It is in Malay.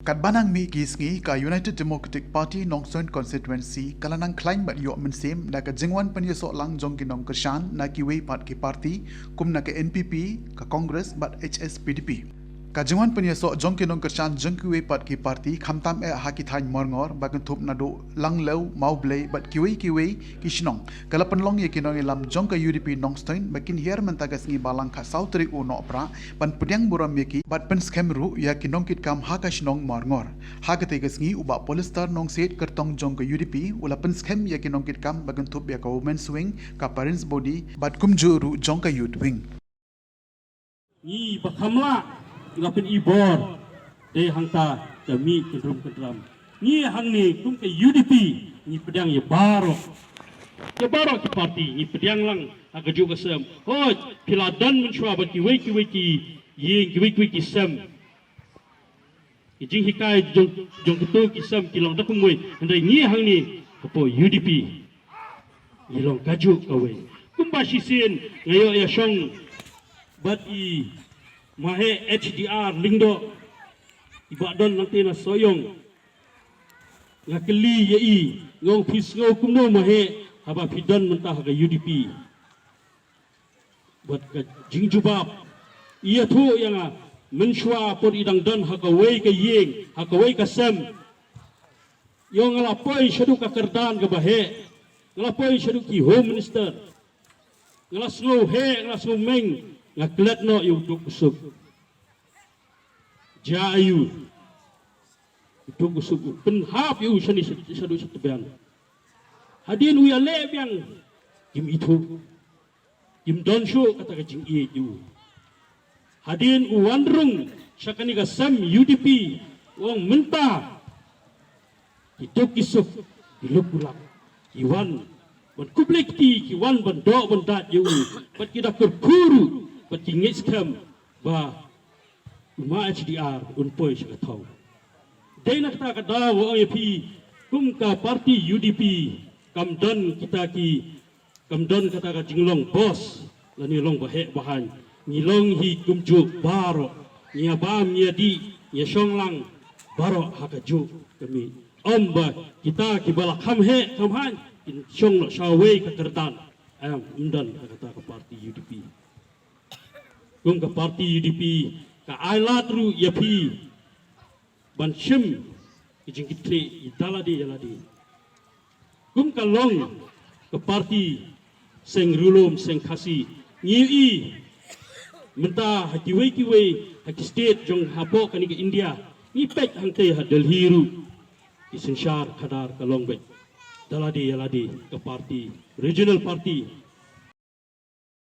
Kat banang mi gisngi ka United Democratic Party Nongson constituency kalanang klaim bat yo mensem na ka jingwan penyesok lang jong kinong kershan na kiwei pat ki parti kum na ka NPP ka Congress bat HSPDP. Ka jingwan penyesok jong kinong kershan jong kiwei pat ki parti khamtam haki thain morngor bagan thup na do lang lew mau blei bat kiwei kishnong kala penlong ye kinong lam jong ka UDP Nongstoin bakin hier mentagas ngi balang ka sautri u no pra pan pediang buram ye bat pen scam ru ya kinong kit kam haka shnong morngor haka tegas ngi uba polester nong set kertong jong ka UDP ula pen scam ye kinong kit kam bagan thup ya ka women's wing ka parents body bat kumju ru jong ka youth wing ni bakhamla ngapin ibor de hangta demi kedrum ni hangni kum ke UDP ni pedang ye baro ki parti ni pedang lang aga juga sem ho piladan menshwa ba ki weki ye ki weki sem jing hikai jong ketu ki sem ki long da kumwe ndai ni hangni ko UDP ni long kaju kawe kumba sisin ngayo ya shong bat i mahe HDR lingdo ibadon nanti na soyong ngakeli yei ngong pisgo kumno mahe haba pidon mentah ga UDP buat ka jingjubab ia tu yang menshwa por idang don hakawai ka yeng hakawai ka sem yo ngalapoi shadu ka kerdan ga bahe ngalapoi shadu ki home minister ngalasngo he ngalasngo meng ngaklet no yu tuk usuk jayu tuk usuk penhap yu shani shadu shatubian hadin uya le biang kim itu kim don shu kata ka jing ie yu hadin uwandrung syakani ka sam UDP wong menta ituk isuk dilupulak iwan ban kublekti ki wan ban do ban dat yu bat kita kurkuru bat ingit skam ba uma HDR unpoi syakatau dai nak ta kada wo pi kum ka parti UDP kamdon kita ki kamdon kata ka jinglong bos lani long bahe bahan ngilong hi kumju baro nya bam nya di nya shonglang baro hakaju kami omba kita ki bala khamhe khamhan Syong nak syawai ke kertan ayam undan kata ke parti UDP kung ke parti UDP ke ailat ru yapi ban shim ijing kitri italadi jaladi kung ke long ke parti seng rulum seng khasi ngiwi menta hakiwei haki state jong hapo kani ke India ni pek hangte ha Delhi ru isensyar kadar ke longbek daladi ke parti regional party